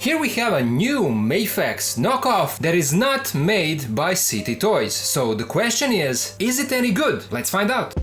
Here we have a new MAFEX knockoff that is not made by City Toys. So the question is it any good? Let's find out.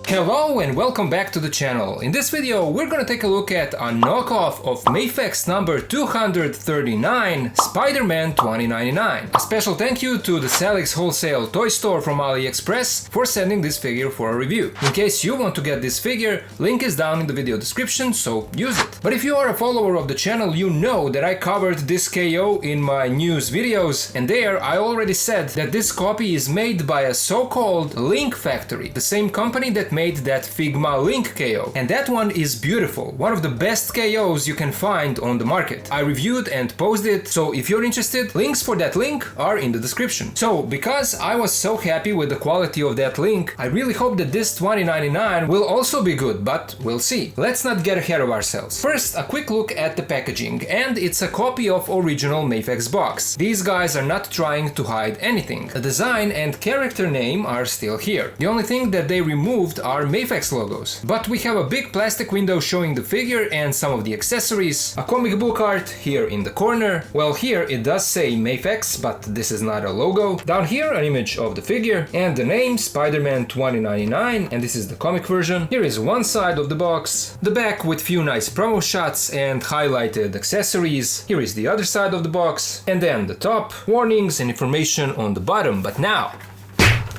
Hello and welcome back to the channel. In this video we're gonna take a look at a knockoff of MAFEX number 239 Spider-Man 2099. A special thank you to the Salix Wholesale Toy Store from AliExpress for sending this figure for a review. In case you want to get this figure, link is down in the video description, so use it. But if you are a follower of the channel, you know that I covered this KO in my news videos, and there I already said that this copy is made by a so-called Link factory, the same company that made that Figma Link KO, and that one is beautiful, one of the best KOs you can find on the market. I reviewed and posted it, so if you're interested, links for that link are in the description. So because I was so happy with the quality of that link, I really hope that this 2099 will also be good, but we'll see. Let's not get ahead of ourselves. First, a quick look at the packaging, and it's a copy of original MAFEX box. These guys are not trying to hide anything. The design and character name are still here. The only thing that they removed are MAFEX logos. But we have a big plastic window showing the figure and some of the accessories, a comic book art here in the corner. Well, here it does say MAFEX, but this is not a logo. Down here an image of the figure and the name Spider-Man 2099, and this is the comic version. Here is one side of the box, the back with few nice promo shots and highlighted accessories. Here is the other side of the box, and then the top, warnings and information on the bottom. But now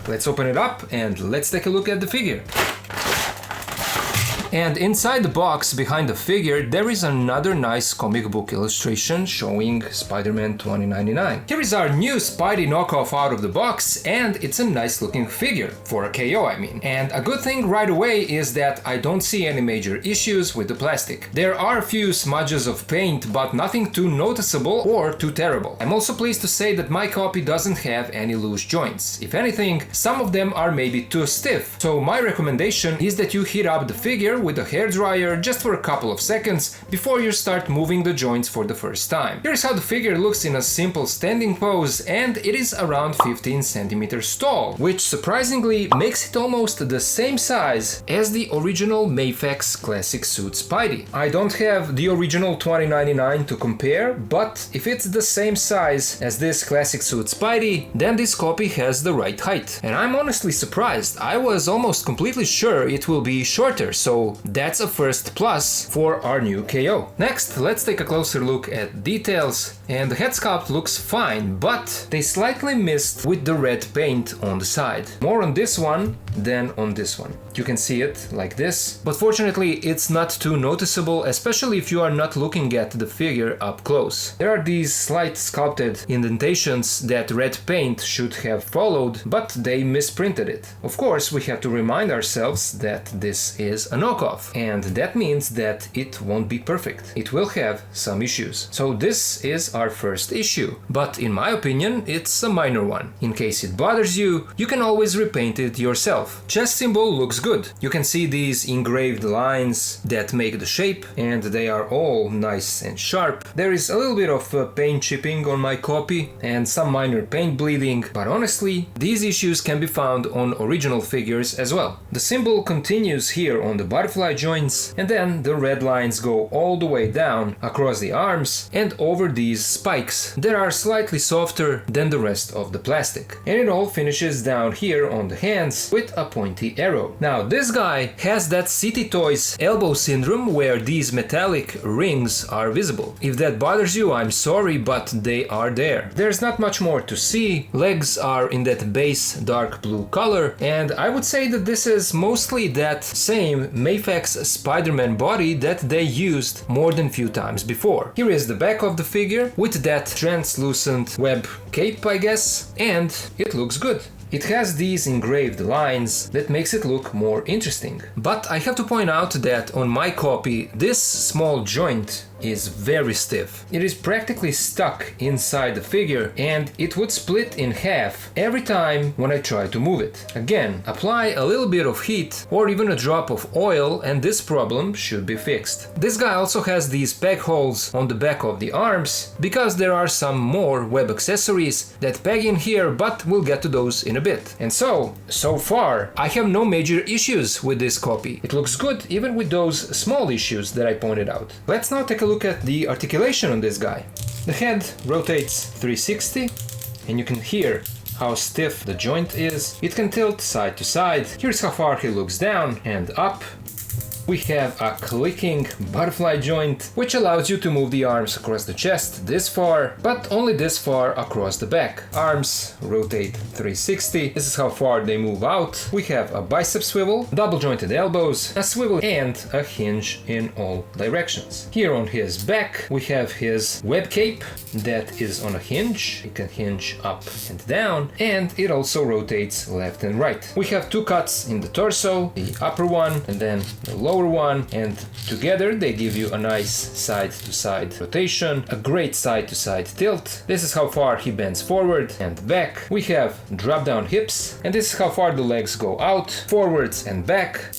let's open it up and let's take a look at the figure. And inside the box, behind the figure, there is another nice comic book illustration showing Spider-Man 2099. Here is our new Spidey knockoff out of the box, and it's a nice looking figure, for a KO I mean. And a good thing right away is that I don't see any major issues with the plastic. There are a few smudges of paint, but nothing too noticeable or too terrible. I'm also pleased to say that my copy doesn't have any loose joints. If anything, some of them are maybe too stiff. So my recommendation is that you heat up the figure with a hairdryer just for a couple of seconds before you start moving the joints for the first time. Here's how the figure looks in a simple standing pose, and it is around 15 centimeters tall, which surprisingly makes it almost the same size as the original MAFEX Classic Suit Spidey. I don't have the original 2099 to compare, but if it's the same size as this Classic Suit Spidey, then this copy has the right height. And I'm honestly surprised. I was almost completely sure it will be shorter, so that's a first plus for our new KO. Next, let's take a closer look at details. And the head sculpt looks fine, but they slightly missed with the red paint on the side. More on this one than on this one. You can see it like this, but fortunately it's not too noticeable, especially if you are not looking at the figure up close. There are these slight sculpted indentations that red paint should have followed, but they misprinted it. Of course, we have to remind ourselves that this is a knockoff, and that means that it won't be perfect. It will have some issues. So this is our first issue, but in my opinion it's a minor one. In case it bothers you, you can always repaint it yourself. Chest symbol looks good. You can see these engraved lines that make the shape, and they are all nice and sharp. There is a little bit of paint chipping on my copy and some minor paint bleeding, but honestly these issues can be found on original figures as well. The symbol continues here on the butterfly joints, and then the red lines go all the way down across the arms and over these spikes that are slightly softer than the rest of the plastic. And it all finishes down here on the hands with a pointy arrow. Now this guy has that City Toys elbow syndrome where these metallic rings are visible. If that bothers you, I'm sorry, but they are there. There's not much more to see. Legs are in that base dark blue color, and I would say that this is mostly that same MAFEX Spider-Man body that they used more than few times before. Here is the back of the figure with that translucent web cape, I guess, and it looks good. It has these engraved lines that makes it look more interesting. But I have to point out that on my copy, this small joint is very stiff. It is practically stuck inside the figure and it would split in half every time when I try to move it. Again, apply a little bit of heat or even a drop of oil and this problem should be fixed. This guy also has these peg holes on the back of the arms because there are some more web accessories that peg in here, but we'll get to those in a bit. And so far, I have no major issues with this copy. It looks good even with those small issues that I pointed out. Let's now take a look at the articulation on this guy. The head rotates 360 and you can hear how stiff the joint is. It can tilt side to side. Here's how far he looks down and up. We have a clicking butterfly joint, which allows you to move the arms across the chest this far, but only this far across the back. Arms rotate 360. This is how far they move out. We have a bicep swivel, double jointed elbows, a swivel and a hinge in all directions. Here on his back, we have his web cape that is on a hinge. It can hinge up and down, and it also rotates left and right. We have two cuts in the torso, the upper one and then the lower one, and together they give you a nice side-to-side rotation, a great side-to-side tilt. This is how far he bends forward and back. We have drop-down hips, and this is how far the legs go out, forwards and back.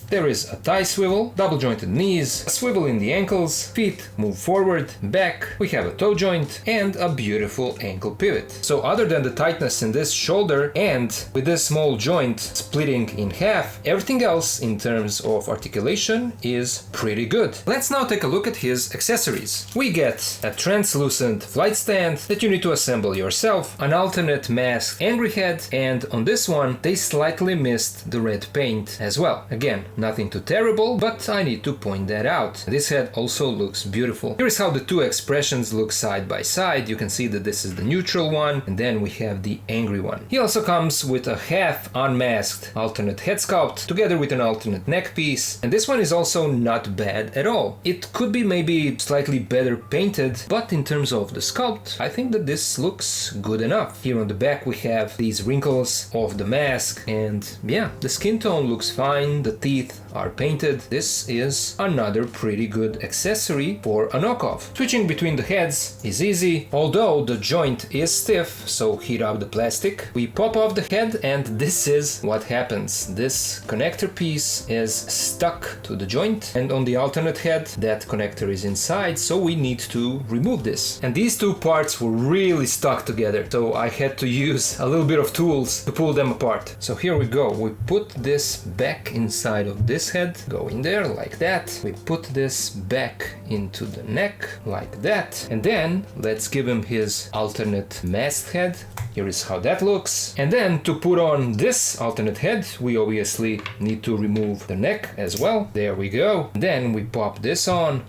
There is a thigh swivel, double jointed knees, a swivel in the ankles, feet move forward, back, we have a toe joint and a beautiful ankle pivot. So other than the tightness in this shoulder and with this small joint splitting in half, everything else in terms of articulation is pretty good. Let's now take a look at his accessories. We get a translucent flight stand that you need to assemble yourself, an alternate mask angry head, and on this one they slightly missed the red paint as well. Again, nothing too terrible, but I need to point that out. This head also looks beautiful. Here's how the two expressions look side by side. You can see that this is the neutral one, and then we have the angry one. He also comes with a half unmasked alternate head sculpt, together with an alternate neck piece, and this one is also not bad at all. It could be maybe slightly better painted, but in terms of the sculpt, I think that this looks good enough. Here on the back we have these wrinkles of the mask, and yeah, the skin tone looks fine, the teeth are painted. This is another pretty good accessory for a knockoff. Switching between the heads is easy, although the joint is stiff, so heat up the plastic. We pop off the head and this is what happens. This connector piece is stuck to the joint, and on the alternate head that connector is inside, so we need to remove this. And these two parts were really stuck together, so I had to use a little bit of tools to pull them apart. So here we go. We put this back inside of this head, go in there like that. We put this back into the neck like that, and then let's give him his alternate masked head. Here is how that looks. And then to put on this alternate head, we obviously need to remove the neck as well. There we go. Then we pop this on.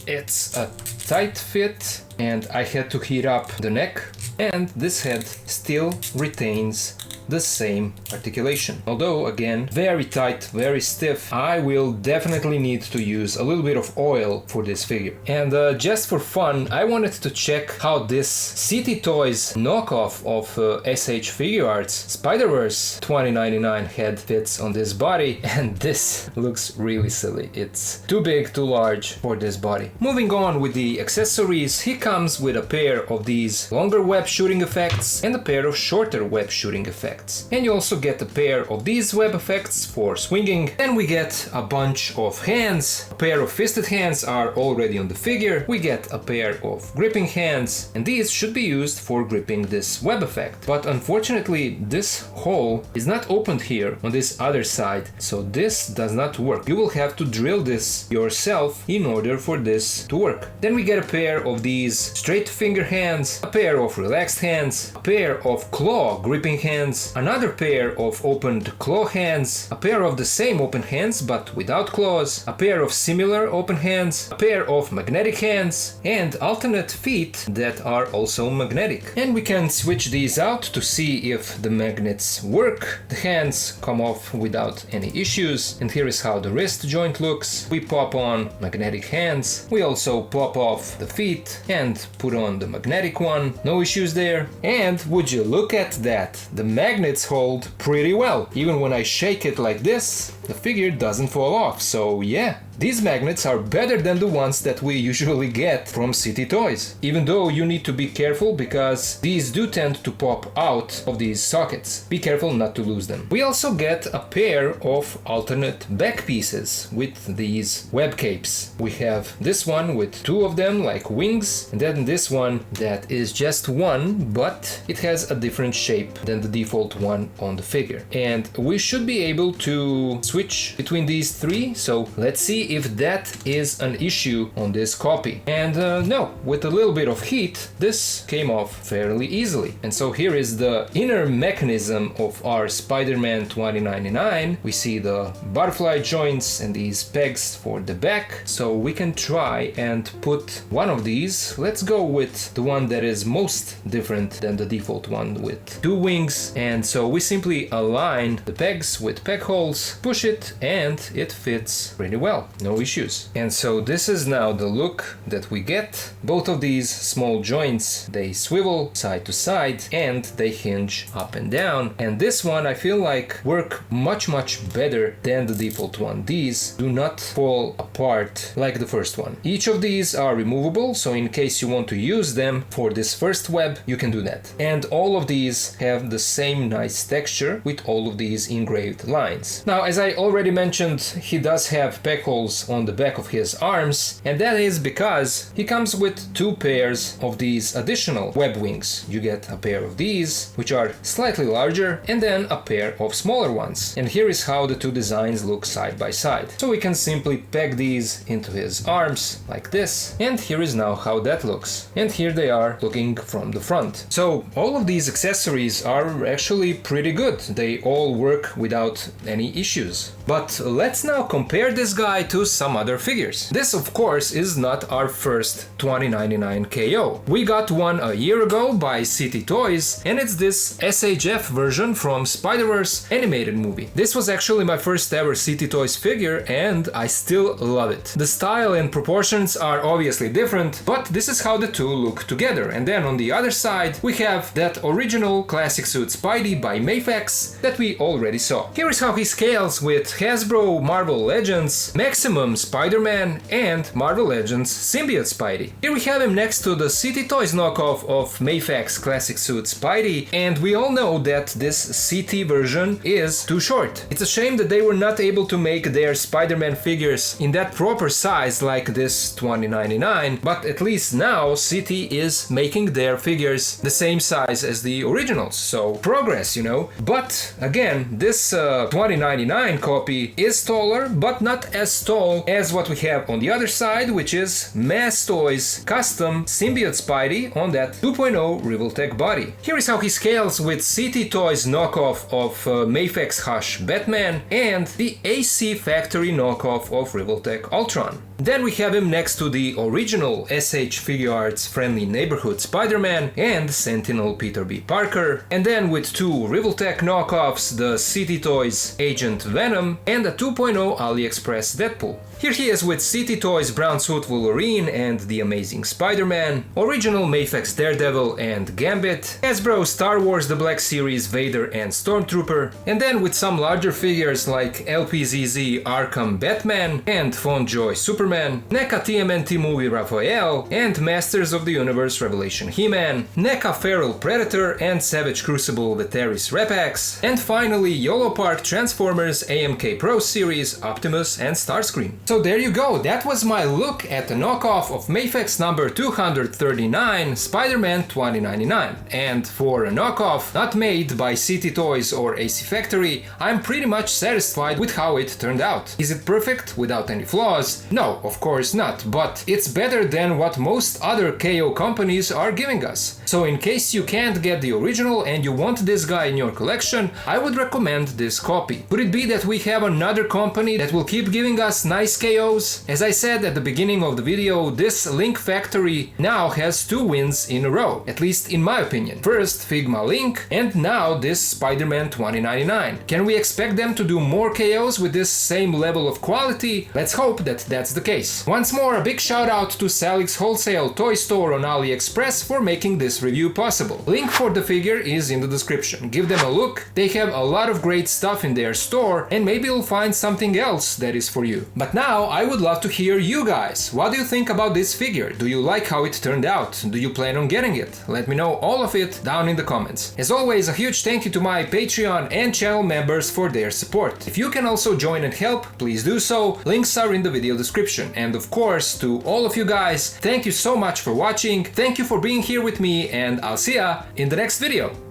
It's a tight fit and I had to heat up the neck, and this head still retains the same articulation. Although again, very tight, very stiff. I will definitely need to use a little bit of oil for this figure. And just for fun, I wanted to check how this City Toys knockoff of SH Figure Arts Spider-Verse 2099 head fits on this body, and this looks really silly. It's too big, too large for this body. Moving on with the accessories, he comes with a pair of these longer web shooting effects and a pair of shorter web shooting effects. And you also get a pair of these web effects for swinging. Then we get a bunch of hands. A pair of fisted hands are already on the figure. We get a pair of gripping hands, and these should be used for gripping this web effect. But unfortunately, this hole is not opened here on this other side, so this does not work. You will have to drill this yourself in order for this to work. Then we get a pair of these straight finger hands, a pair of relaxed hands, a pair of claw gripping hands, another pair of opened claw hands, a pair of the same open hands but without claws, a pair of similar open hands, a pair of magnetic hands, and alternate feet that are also magnetic. And we can switch these out to see if the magnets work. The hands come off without any issues, and here is how the wrist joint looks. We pop on magnetic hands, we also pop off the feet and put on the magnetic one, no issues there. And would you look at that, the magnets hold pretty well. Even when I shake it like this, the figure doesn't fall off. So yeah, these magnets are better than the ones that we usually get from City Toys. Even though you need to be careful because these do tend to pop out of these sockets. Be careful not to lose them. We also get a pair of alternate back pieces with these web capes. We have this one with two of them like wings, and then this one that is just one, but it has a different shape than the default one on the figure. And we should be able to switch between these three, so let's see if that is an issue on this copy. And no, with a little bit of heat, this came off fairly easily. And so here is the inner mechanism of our Spider-Man 2099. We see the butterfly joints and these pegs for the back. So we can try and put one of these. Let's go with the one that is most different than the default one with two wings. And so we simply align the pegs with peg holes, push it, and it fits pretty well. No issues. And so this is now the look that we get. Both of these small joints, they swivel side to side and they hinge up and down. And this one I feel like work much better than the default one. These do not fall apart like the first one. Each of these are removable, so in case you want to use them for this first web, you can do that. And all of these have the same nice texture with all of these engraved lines. Now, as I already mentioned, he does have peg holes on the back of his arms, and that is because he comes with two pairs of these additional web wings. You get a pair of these, which are slightly larger, and then a pair of smaller ones. And here is how the two designs look side by side. So we can simply peg these into his arms like this, and here is now how that looks. And here they are looking from the front. So all of these accessories are actually pretty good. They all work without any issues. But let's now compare this guy to some other figures. This, of course, is not our first 2099 KO. We got one a year ago by City Toys, and it's this SHF version from Spider-Verse animated movie. This was actually my first ever City Toys figure, and I still love it. The style and proportions are obviously different, but this is how the two look together. And then on the other side, we have that original classic suit Spidey by MAFEX that we already saw. Here is how he scales with Hasbro Marvel Legends, Maximum Spider-Man, and Marvel Legends Symbiote Spidey. Here we have him next to the City Toys knockoff of MAFEX classic suit Spidey, and we all know that this CT version is too short. It's a shame that they were not able to make their Spider-Man figures in that proper size like this 2099, but at least now City is making their figures the same size as the originals, so progress, you know. But again, this 2099 copy is taller, but not as tall as what we have on the other side, which is Mass Toys custom Symbiote Spidey on that 2.0 Revoltech body. Here is how he scales with City Toys knockoff of MAFEX Hush Batman and the AC Factory knockoff of Revoltech Ultron. Then we have him next to the original SH Figuarts Friendly Neighborhood Spider-Man and Sentinel Peter B. Parker, and then with two Revoltech knockoffs, the City Toys Agent Venom and a 2.0 AliExpress Deadpool. Here he is with City Toys Brown Suit Wolverine and The Amazing Spider-Man, original MAFEX Daredevil and Gambit, Hasbro Star Wars The Black Series Vader and Stormtrooper, and then with some larger figures like LPZZ Arkham Batman and Fontjoy Superman, NECA TMNT Movie Raphael, and Masters of the Universe Revelation He-Man, NECA Feral Predator and Savage Crucible Veteris Repax, and finally YOLO Park Transformers AMK Pro Series Optimus and Starscream. So there you go, that was my look at the knockoff of MAFEX number 239 Spider-Man 2099. And for a knockoff not made by City Toys or AC Factory, I'm pretty much satisfied with how it turned out. Is it perfect without any flaws? No, of course not, but it's better than what most other KO companies are giving us. So in case you can't get the original and you want this guy in your collection, I would recommend this copy. Could it be that we have another company that will keep giving us nice nice KOs. As I said at the beginning of the video, this Link factory now has 2 wins in a row, at least in my opinion. First Figma Link, and now this Spider-Man 2099. Can we expect them to do more KOs with this same level of quality? Let's hope that that's the case. Once more, a big shout out to Salix Wholesale Toy Store on AliExpress for making this review possible. Link for the figure is in the description. Give them a look. They have a lot of great stuff in their store, and maybe you'll find something else that is for you. But now I would love to hear you guys. What do you think about this figure? Do you like how it turned out? Do you plan on getting it? Let me know all of it down in the comments. As always, a huge thank you to my Patreon and channel members for their support. If you can also join and help, please do so. Links are in the video description. And of course, to all of you guys, thank you so much for watching. Thank you for being here with me, and I'll see ya in the next video.